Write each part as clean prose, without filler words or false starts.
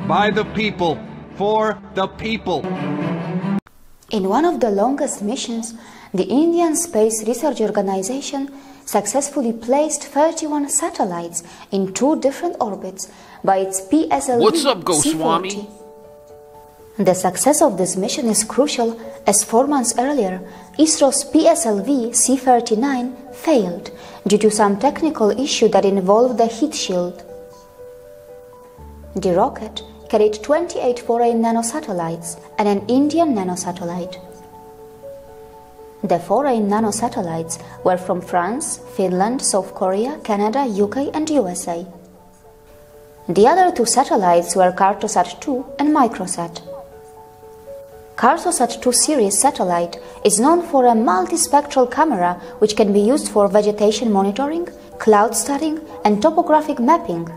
by the people, for the people. In one of the longest missions, the Indian Space Research Organization successfully placed 31 satellites in 2 different orbits by its PSLV What's up, Goswami? C-40. The success of this mission is crucial, as 4 months earlier, ISRO's PSLV C-39 failed due to some technical issue that involved the heat shield. The rocket carried 28 foreign nanosatellites and an Indian nanosatellite. The foreign nanosatellites were from France, Finland, South Korea, Canada, UK and USA. The other 2 satellites were Cartosat-2 and Microsat. Cartosat-2 series satellite is known for a multispectral camera which can be used for vegetation monitoring, cloud studying and topographic mapping.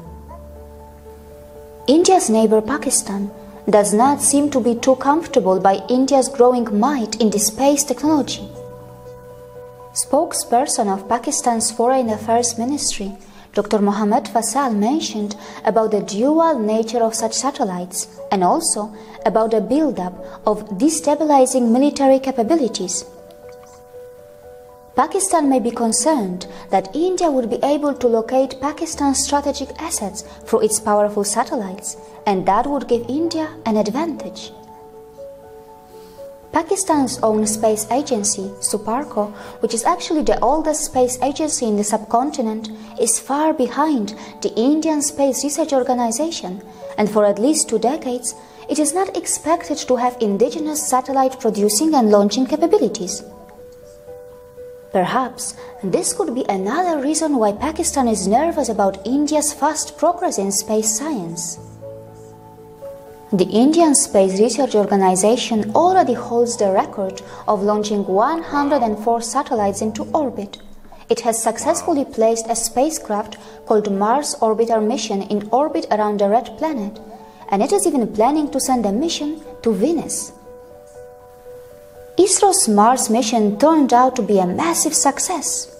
India's neighbor Pakistan does not seem to be too comfortable by India's growing might in the space technology. Spokesperson of Pakistan's Foreign Affairs Ministry, Dr. Mohammad Fasal, mentioned about the dual nature of such satellites and also about the build-up of destabilizing military capabilities. Pakistan may be concerned that India would be able to locate Pakistan's strategic assets through its powerful satellites, and that would give India an advantage. Pakistan's own space agency, Suparco, which is actually the oldest space agency in the subcontinent, is far behind the Indian Space Research Organization, and for at least 2 decades, it is not expected to have indigenous satellite producing and launching capabilities. Perhaps this could be another reason why Pakistan is nervous about India's fast progress in space science. The Indian Space Research Organization already holds the record of launching 104 satellites into orbit. It has successfully placed a spacecraft called Mars Orbiter Mission in orbit around the Red Planet, and it is even planning to send a mission to Venus. ISRO's Mars mission turned out to be a massive success.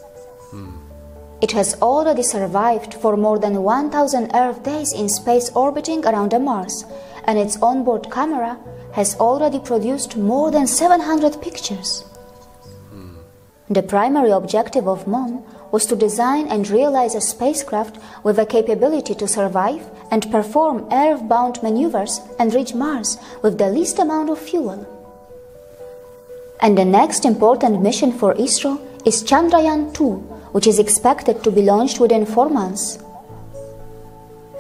It has already survived for more than 1,000 Earth days in space orbiting around Mars, and its onboard camera has already produced more than 700 pictures. The primary objective of MOM was to design and realize a spacecraft with a capability to survive and perform Earth-bound maneuvers and reach Mars with the least amount of fuel. And the next important mission for ISRO is Chandrayaan-2, which is expected to be launched within 4 months.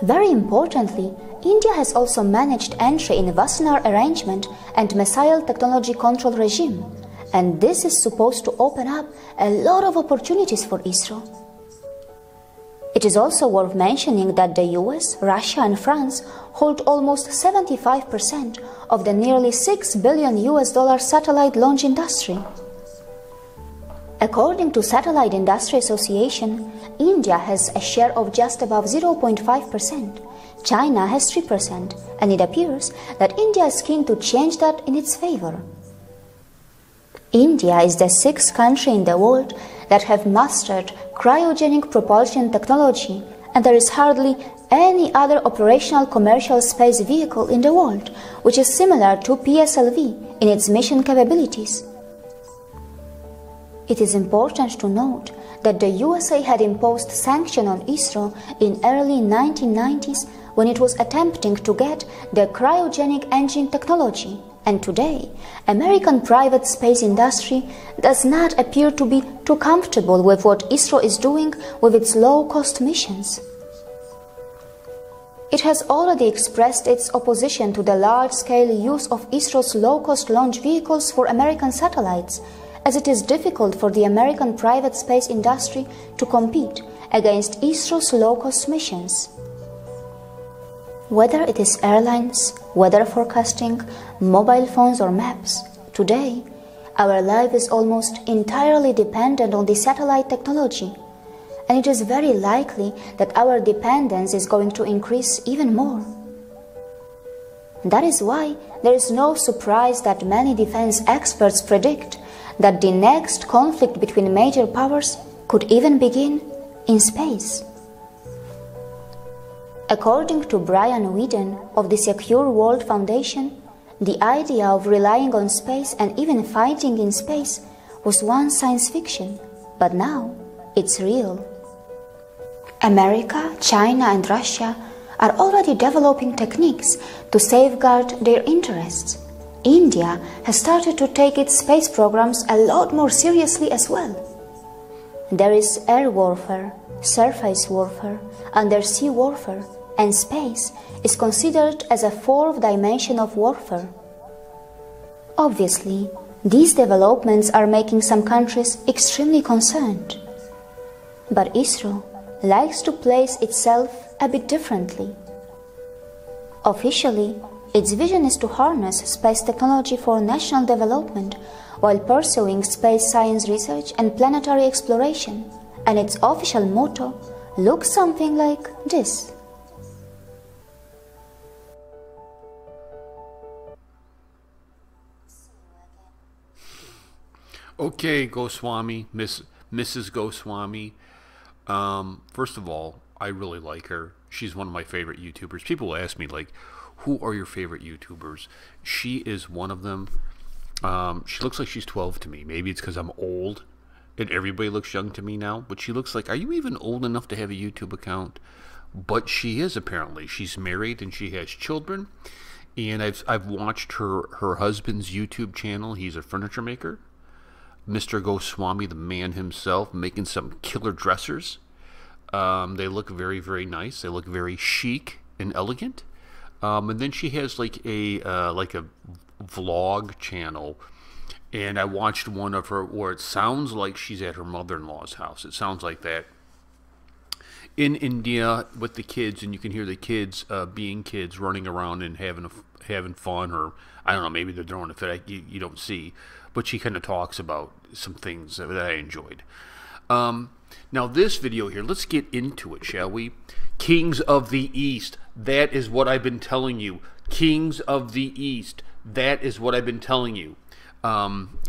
Very importantly, India has also managed entry in Wassenaar Arrangement and Missile Technology Control Regime, and this is supposed to open up a lot of opportunities for ISRO. It is also worth mentioning that the US, Russia and France hold almost 75% of the nearly $6 billion satellite launch industry. According to Satellite Industry Association, India has a share of just above 0.5%, China has 3%, and it appears that India is keen to change that in its favor. India is the 6th country in the world that have mastered cryogenic propulsion technology, and there is hardly any other operational commercial space vehicle in the world which is similar to PSLV in its mission capabilities. It is important to note that the USA had imposed sanctions on ISRO in early 1990s when it was attempting to get the cryogenic engine technology, and today, American private space industry does not appear to be too comfortable with what ISRO is doing with its low-cost missions. It has already expressed its opposition to the large-scale use of ISRO's low-cost launch vehicles for American satellites, as it is difficult for the American private space industry to compete against ISRO's low-cost missions. Whether it is airlines, weather forecasting, mobile phones or maps, today our life is almost entirely dependent on the satellite technology, and it is very likely that our dependence is going to increase even more. That is why there is no surprise that many defense experts predict that the next conflict between major powers could even begin in space. According to Brian Whedon of the Secure World Foundation, the idea of relying on space and even fighting in space was once science fiction, but now it's real. America, China, and Russia are already developing techniques to safeguard their interests. India has started to take its space programs a lot more seriously as well. There is air warfare, surface warfare, undersea warfare, and space is considered as a fourth dimension of warfare. Obviously, these developments are making some countries extremely concerned. But ISRO likes to place itself a bit differently. Officially, its vision is to harness space technology for national development while pursuing space science research and planetary exploration, and its official motto looks something like this. Okay, Goswami, Mrs. Goswami. First of all, I really like her. She's one of my favorite YouTubers. People ask me, like, who are your favorite YouTubers? She is one of them. She looks like she's 12 to me. Maybe it's because I'm old and everybody looks young to me now. But she looks like, are you even old enough to have a YouTube account? But she is, apparently. She's married and she has children. And I've watched her husband's YouTube channel. He's a furniture maker. Mr. Goswami, the man himself, making some killer dressers. They look very, very nice. They look very chic and elegant. And then she has like a vlog channel, and I watched one of her where it sounds like she's at her mother-in-law's house. It sounds like that in India with the kids, and you can hear the kids being kids, running around and having fun, or I don't know, maybe they're throwing a fit. You don't see, but she kind of talks about some things that I enjoyed. Now this video here, let's get into it, shall we? Kings of the East. That is what I've been telling you. Kings of the East. That is what I've been telling you.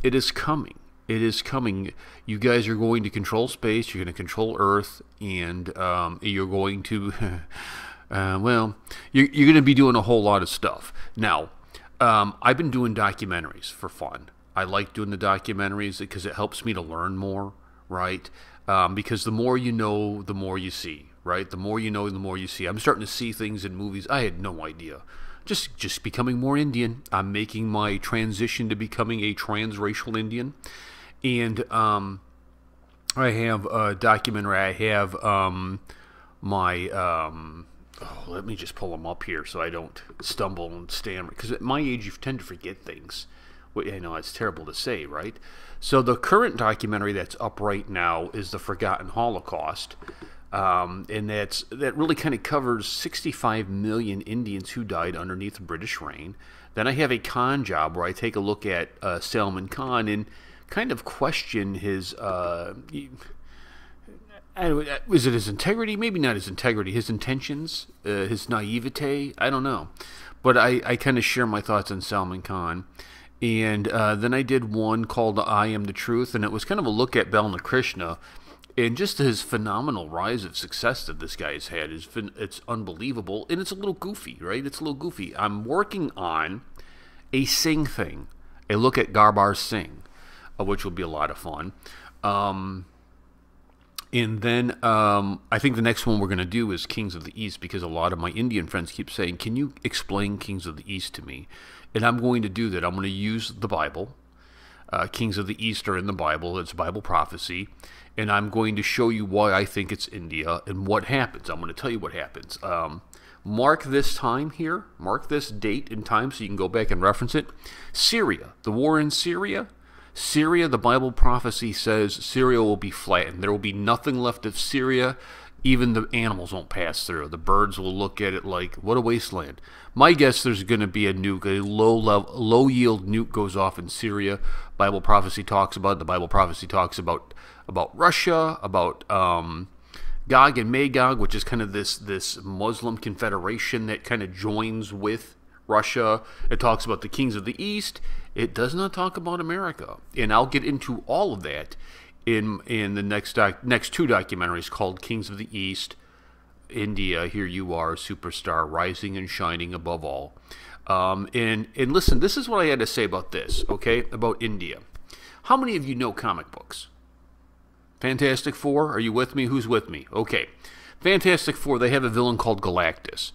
It is coming. It is coming. You guys are going to control space. You're going to control Earth, and you're going to, well, you're going to be doing a whole lot of stuff. Now, I've been doing documentaries for fun. I like doing the documentaries because it helps me to learn more, right? Because the more you know, the more you see, right? The more you know, the more you see. I'm starting to see things in movies I had no idea. Just becoming more Indian. I'm making my transition to becoming a transracial Indian. And I have a documentary. I have let me just pull them up here so I don't stumble and stammer. Because at my age, you tend to forget things. Well, you know, it's terrible to say, right? So the current documentary that's up right now is The Forgotten Holocaust. And that really kind of covers 65 million Indians who died underneath British reign. Then I have a Khan job where I take a look at Salman Khan and kind of question his, is it his integrity? Maybe not his integrity. His intentions, his naivete, I don't know. But I kind of share my thoughts on Salman Khan. And then I did one called I Am the Truth, and it was kind of a look at Balnakrishna and just his phenomenal rise of success that this guy has had. It's unbelievable, and it's a little goofy, right? It's a little goofy. I'm working on a Singh thing, a look at Garbar Singh, which will be a lot of fun. And then I think the next one we're going to do is Kings of the East, because a lot of my Indian friends keep saying, can you explain Kings of the East to me? And I'm going to do that. I'm going to use the Bible. Kings of the East are in the Bible. It's Bible prophecy. And I'm going to show you why I think it's India and what happens. I'm going to tell you what happens. Mark this time here. Mark this date and time so you can go back and reference it. Syria. The war in Syria. Syria, the Bible prophecy says Syria will be flattened. There will be nothing left of Syria. Even the animals won't pass through. The birds will look at it like, what a wasteland. My guess, there's going to be a nuke, a low-yield nuke goes off in Syria. Bible prophecy talks about it. The Bible prophecy talks about Russia, about Gog and Magog, which is kind of this Muslim confederation that kind of joins with Russia. It talks about the kings of the East. It does not talk about America. And I'll get into all of that in the next two documentaries called Kings of the East India, here you are, a superstar, rising and shining above all. And listen, this is what I had to say about this, okay, about India. How many of you know comic books? Fantastic Four, are you with me? Who's with me? Okay. Fantastic Four, they have a villain called Galactus.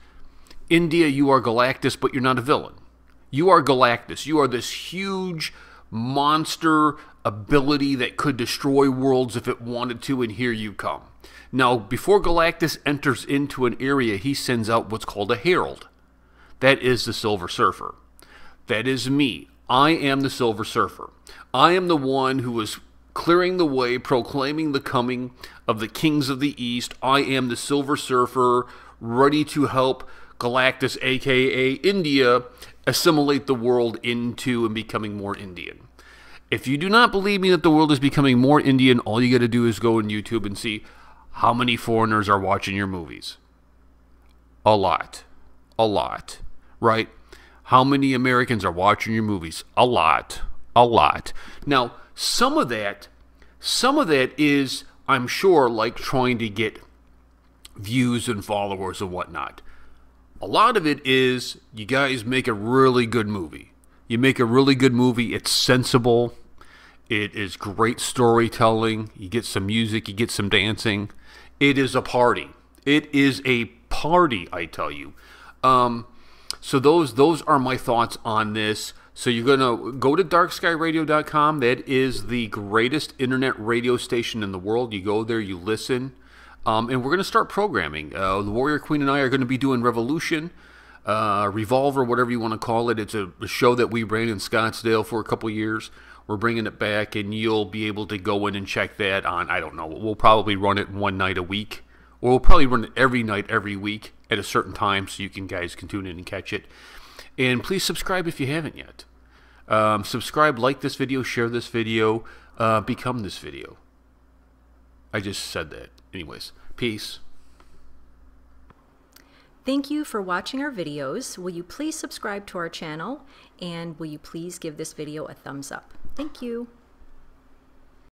India, you are Galactus, but you're not a villain. You are Galactus. You are this huge monster ability that could destroy worlds if it wanted to, and here you come. Now, before Galactus enters into an area, he sends out what's called a herald. That is the Silver Surfer. That is me. I am the Silver Surfer. I am the one who is clearing the way, proclaiming the coming of the kings of the East. I am the Silver Surfer, ready to help Galactus, aka India, assimilate the world into and becoming more Indian. If you do not believe me that the world is becoming more Indian, all you got to do is go on YouTube and see how many foreigners are watching your movies. A lot. A lot. Right? How many Americans are watching your movies? A lot. A lot. Now, some of that is, I'm sure, like trying to get views and followers and whatnot. A lot of it is you guys make a really good movie. You make a really good movie. It's sensible. It is great storytelling. You get some music. You get some dancing. It is a party. It is a party, I tell you. So those are my thoughts on this. So you're going to go to darkskyradio.com. That is the greatest internet radio station in the world. You go there, you listen, and we're going to start programming. The Warrior Queen and I are going to be doing Revolution, Revolver, whatever you want to call it. It's a show that we ran in Scottsdale for a couple years. We're bringing it back, and you'll be able to go in and check that on, I don't know, we'll probably run it one night a week. Or we'll probably run it every night, every week at a certain time so you guys can tune in and catch it. And please subscribe if you haven't yet. Subscribe, like this video, share this video, become this video. I just said that. Anyways, peace. Thank you for watching our videos. Will you please subscribe to our channel, and will you please give this video a thumbs up? Thank you.